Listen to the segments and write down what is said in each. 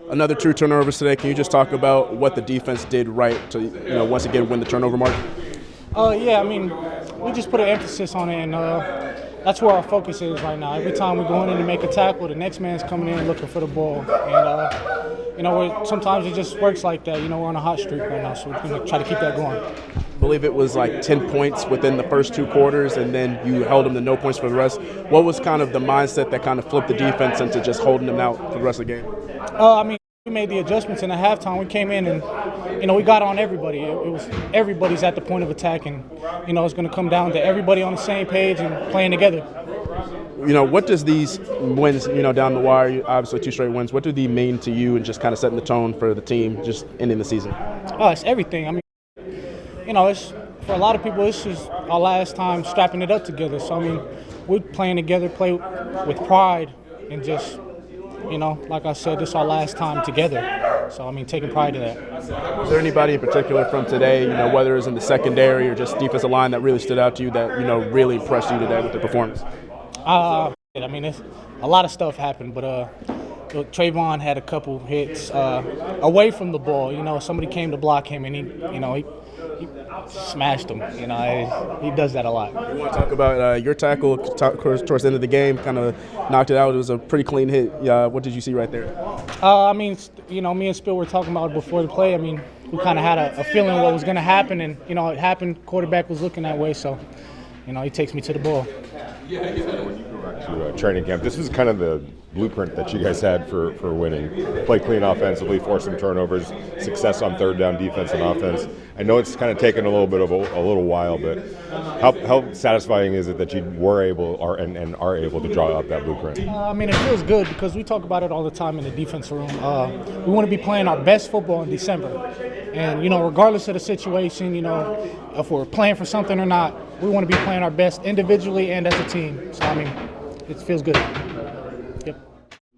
Another 2 turnovers today. Can you just talk about what the defense did right to, once again win the turnover mark? Yeah, I mean, we just put an emphasis on it, and that's where our focus is right now. Every time we're going in to make a tackle, the next man's coming in looking for the ball. And, sometimes it just works like that. We're on a hot streak right now, so we're going to try to keep that going. I believe it was like 10 points within the first 2 quarters, and then you held them to no points for the rest. What was kind of the mindset that kind of flipped the defense into just holding them out for the rest of the game? I mean, we made the adjustments in the halftime. We came in and, we got on everybody. It was everybody's at the point of attack, and, it's going to come down to everybody on the same page and playing together. What does these wins, down the wire, obviously 2 straight wins, what do they mean to you and just kind of setting the tone for the team just ending the season? It's everything. I mean, it's for a lot of people, this is our last time strapping it up together. So, I mean, we're playing together, play with pride, and just, like I said, this is our last time together. So, I mean, taking pride in that. Was there anybody in particular from today, whether it was in the secondary or just defensive line that really stood out to you that, really impressed you today with the performance? I mean, a lot of stuff happened, but Trayvon had a couple hits away from the ball. Somebody came to block him, and he smashed him. He does that a lot. You want to talk about your tackle towards the end of the game, kind of knocked it out. It was a pretty clean hit. What did you see right there? I mean, me and Spill were talking about it before the play. I mean, we kind of had a feeling what was going to happen, and, it happened. Quarterback was looking that way, so, he takes me to the ball. When you go back to training camp, this was kind of the blueprint that you guys had for winning. Play clean offensively, force some turnovers, success on third down defense and offense. I know it's kind of taken a little bit of a little while, but how satisfying is it that you were able and are able to draw up that blueprint? I mean, it feels good because we talk about it all the time in the defense room. We want to be playing our best football in December. And, regardless of the situation, if we're playing for something or not, we want to be playing our best individually and as a team. So, I mean, it feels good. Yep.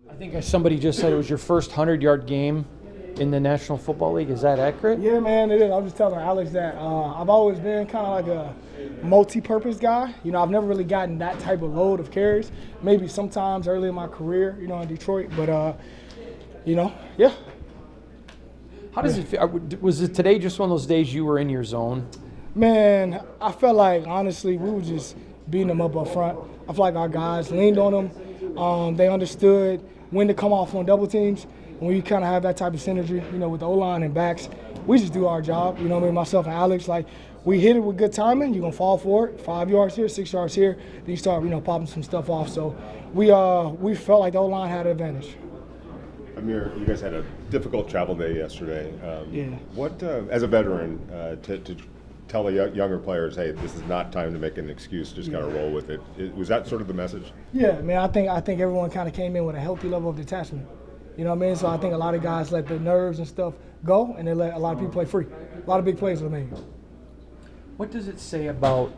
I think as somebody just said, it was your first 100-yard game in the National Football League. Is that accurate? Yeah, man, it is. I was just telling Alex that I've always been kind of like a multi-purpose guy. I've never really gotten that type of load of carries. Maybe sometimes early in my career, in Detroit. But, yeah. How does it feel? Was it today just one of those days you were in your zone? Man, I felt like, honestly, we were just beating them up front. I feel like our guys leaned on them. They understood when to come off on double teams. When you kind of have that type of synergy, with the O-line and backs, we just do our job. Myself and Alex, we hit it with good timing. You're going to fall for it. 5 yards here, 6 yards here. Then you start, popping some stuff off. So we felt like the O-line had an advantage. Amir, you guys had a difficult travel day yesterday. Yeah. What, as a veteran, to tell the younger players, hey, this is not time to make an excuse, just kind of roll with it. Was that sort of the message? Yeah, man, I think everyone kind of came in with a healthy level of detachment. You know what I mean? So I think a lot of guys let the nerves and stuff go, and they let a lot of people play free. A lot of big plays were made. What does it say about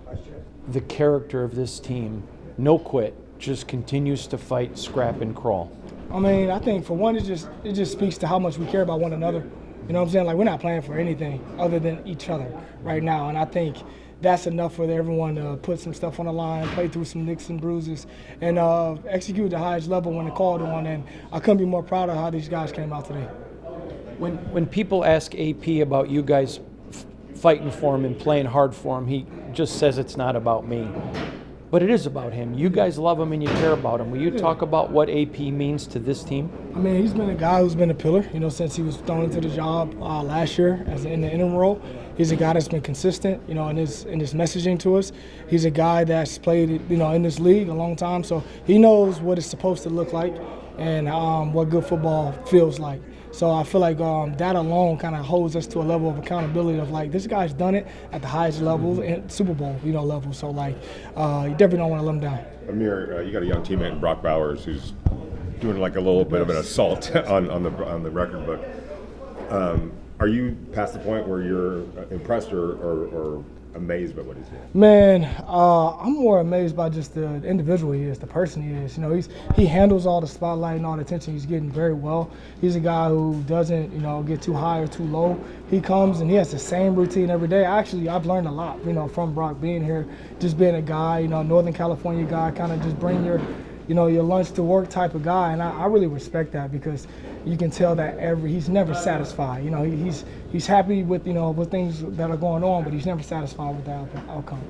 the character of this team? No quit, just continues to fight, scrap, and crawl. I mean, I think for one, it just speaks to how much we care about one another. You know what I'm saying? We're not playing for anything other than each other right now, and I think that's enough for everyone to put some stuff on the line, play through some nicks and bruises, and execute at the highest level when they called on. And I couldn't be more proud of how these guys came out today. When people ask AP about you guys fighting for him and playing hard for him, he just says it's not about me. But it is about him. You guys love him and you care about him. Will you talk about what AP means to this team? I mean, he's been a guy who's been a pillar, since he was thrown into the job last year in the interim role. He's a guy that's been consistent, in his messaging to us. He's a guy that's played, in this league a long time, so he knows what it's supposed to look like and what good football feels like. So I feel like that alone kind of holds us to a level of accountability of this guy's done it at the highest level and Super Bowl, level. So you definitely don't want to let him down. Amir, you got a young teammate in Brock Bowers who's doing a little bit of an assault on the record book. Are you past the point where you're impressed or amazed by what he's doing? Man, I'm more amazed by just the individual he is, the person he is. He handles all the spotlight and all the attention he's getting very well. He's a guy who doesn't, get too high or too low. He comes and he has the same routine every day. Actually, I've learned a lot, from Brock being here, just being a guy, Northern California guy, kind of just bring your your lunch to work type of guy, and I really respect that because you can tell that he's never satisfied. He's happy with with things that are going on, but he's never satisfied with the outcome.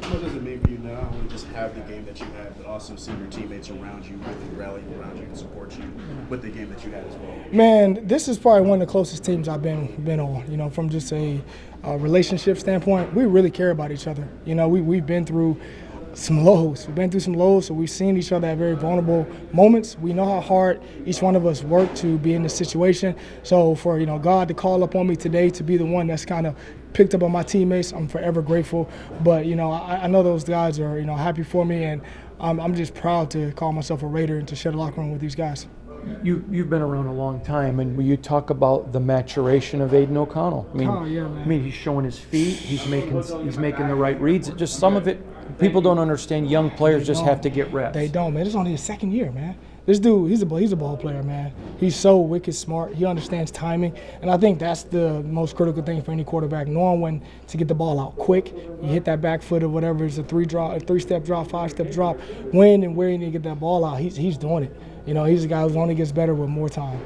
What does it mean for you not only just have the game that you had, but also see your teammates around you really rally around you and support you with the game that you had as well? Man, this is probably one of the closest teams I've been on. From just a relationship standpoint, we really care about each other. We've been through some lows. So we've seen each other at very vulnerable moments. We know how hard each one of us work to be in this situation. So for God to call upon me today to be the one that's kind of picked up on my teammates, I'm forever grateful. But I know those guys are happy for me, and I'm just proud to call myself a Raider and to share the locker room with these guys. You've been around a long time, and when you talk about the maturation of Aiden O'Connell, I mean, he's showing his feet, he's making the right reads. Just some of it, people don't understand. Young players just have to get reps. They don't, man. This is only his second year, man. This dude, he's a ball player, man. He's so wicked smart. He understands timing, and I think that's the most critical thing for any quarterback, knowing when to get the ball out quick. You hit that back foot or whatever, it's a three-step drop, five-step drop. When and where you need to get that ball out, he's doing it. He's a guy who only gets better with more time.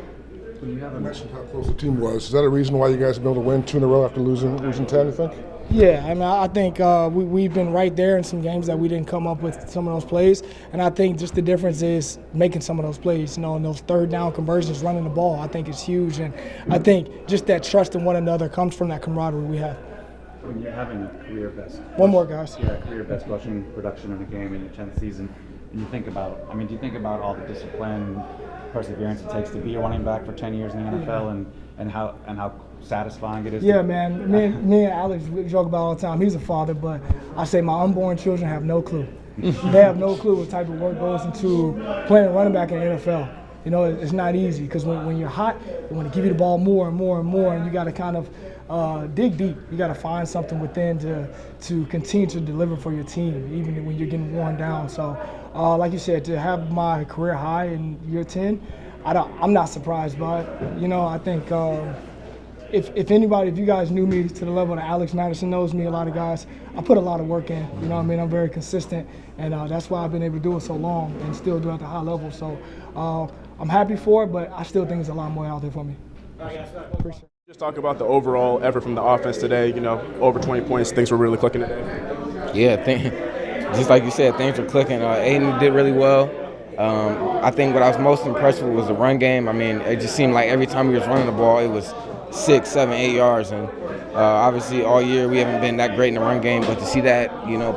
You mentioned how close the team was. Is that a reason why you guys have been able to win 2 in a row after losing 10, you think? Yeah, I think we've been right there in some games that we didn't come up with some of those plays, and I think just the difference is making some of those plays. And those third down conversions, running the ball, I think is huge, and I think just that trust in one another comes from that camaraderie we have. When you're having a career best. One more, guys. Yeah, career best rushing production in a game in your 10th season. And you think about, do you think about all the discipline, perseverance it takes to be a running back for 10 years in the NFL, and how satisfying it is? Yeah, man. Me and Alex we joke about it all the time. He's a father, but I say my unborn children have no clue. They have no clue what type of work goes into playing running back in the NFL. It's not easy because when you're hot, they want to give you the ball more and more and more, and you got to kind of dig deep. You got to find something within to continue to deliver for your team, even when you're getting worn down. So, like you said, to have my career high in year 10, I'm not surprised by it. I think if you guys knew me to the level that Alex Madison knows me, a lot of guys, I put a lot of work in. I'm very consistent, and that's why I've been able to do it so long and still do it at the high level. So I'm happy for it, but I still think there's a lot more out there for me. Appreciate it. Just talk about the overall effort from the offense today. Over 20 points, things were really clicking today. Yeah, just like you said, things were clicking. Aiden did really well. I think what I was most impressed with was the run game. It just seemed like every time he was running the ball, it was 6, 7, 8 yards. And obviously all year we haven't been that great in the run game, but to see that,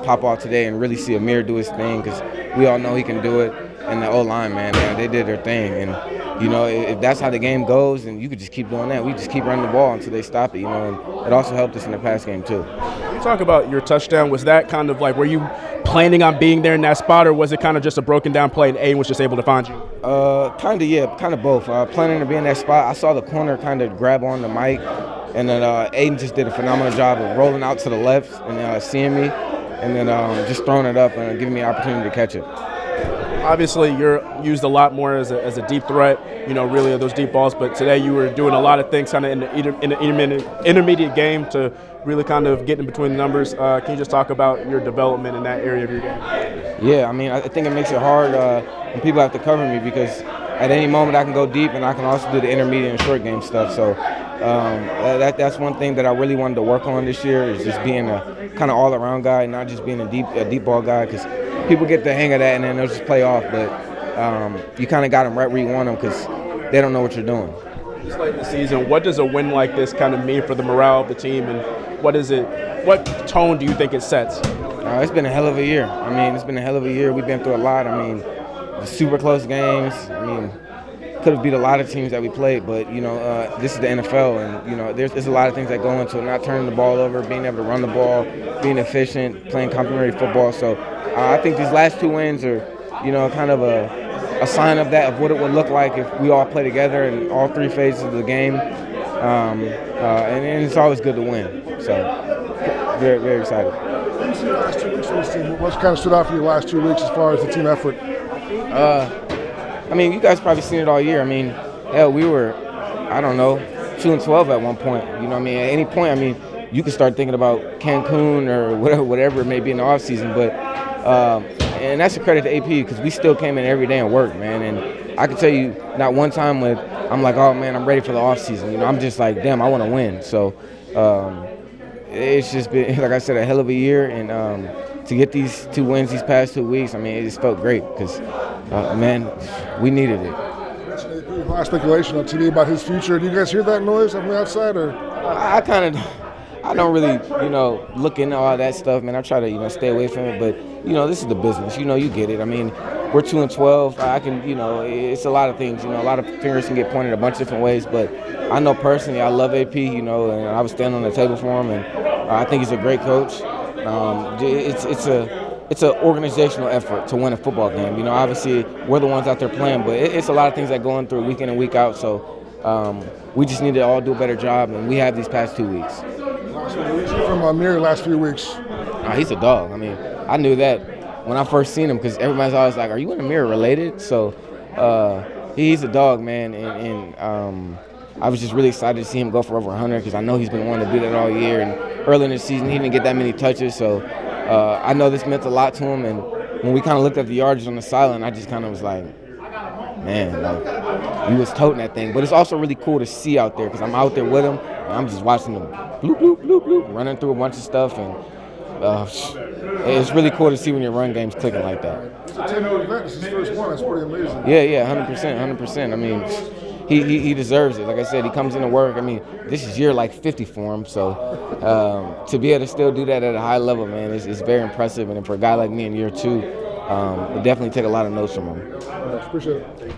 pop off today and really see Ameer do his thing, because we all know he can do it. And the O-line, man, they did their thing. And, if that's how the game goes, then you could just keep doing that. We just keep running the ball until they stop it, and it also helped us in the pass game too. You talk about your touchdown. Was that kind of like, were you planning on being there in that spot, or was it kind of just a broken down play and Aiden was just able to find you? Kind of both. Planning to be in that spot, I saw the corner kind of grab on the mic, and then Aiden just did a phenomenal job of rolling out to the left and seeing me, and then just throwing it up and giving me an opportunity to catch it. Obviously, you're used a lot more as a deep threat, really of those deep balls. But today you were doing a lot of things kind of in the intermediate game to really kind of get in between the numbers. Can you just talk about your development in that area of your game? Yeah, I think it makes it hard when people have to cover me, because at any moment I can go deep and I can also do the intermediate and short game stuff. So that's one thing that I really wanted to work on this year, is just being a kind of all-around guy, not just being a deep ball guy, because people get the hang of that and then they'll just play off. But you kind of got them right where you want them, because they don't know what you're doing. Just late in the season, what does a win like this kind of mean for the morale of the team, and what tone do you think it sets? It's been a hell of a year. It's been a hell of a year. We've been through a lot. Super close games. Could have beat a lot of teams that we played, but this is the NFL, and there's a lot of things that go into it. Not turning the ball over, being able to run the ball, being efficient, playing complementary football. So I think these last 2 wins are, kind of a sign of that, of what it would look like if we all play together in all 3 phases of the game. And it's always good to win. So very, very excited. Last 2 weeks for this team, what's kind of stood out for you the last 2 weeks as far as the team effort? You guys probably seen it all year. Hell, we were, 2-12 at one point. At any point, you could start thinking about Cancun or whatever it may be in the off season. But and that's a credit to AP because we still came in every day and worked, man. And I can tell you, not one time when I'm like, oh man, I'm ready for the off season. You know, I'm just like, damn, I want to win. So it's just been, like I said, a hell of a year, and to get these 2 wins these past 2 weeks, I mean, it just felt great because, man, we needed it. A lot of speculation on TV about his future. Do you guys hear that noise from the outside, or? I don't really, look into all that stuff, man. I try to, stay away from it. But, this is the business. You get it. I mean, we're 2-12. I can, it's a lot of things. A lot of fingers can get pointed a bunch of different ways. But I know personally, I love AP, and I was standing on the table for him. And I think he's a great coach. It's an organizational effort to win a football game. Obviously, we're the ones out there playing. But it's a lot of things that go in through week in and week out. So we just need to all do a better job. And we have these past 2 weeks. From Ameer last few weeks. He's a dog. I mean, I knew that when I first seen him because everybody's always like, are you and Ameer related? So he's a dog, man. And I was just really excited to see him go for over 100 because I know he's been wanting to do that all year. And early in the season, he didn't get that many touches. So I know this meant a lot to him. And when we kind of looked at the yardage on the sideline, I just kind of was like, man, like, he was toting that thing. But it's also really cool to see out there because I'm out there with him. And I'm just watching him bloop, bloop, bloop, bloop, running through a bunch of stuff. And it's really cool to see when your run game's clicking like that. It's a 10-0 event. It's his first one. That's pretty amazing. Yeah, 100%. I mean, he deserves it. Like I said, he comes into work. I mean, this is year like 50 for him. So to be able to still do that at a high level, man, is very impressive. And for a guy like me in year 2, it definitely take a lot of notes from him. Appreciate it.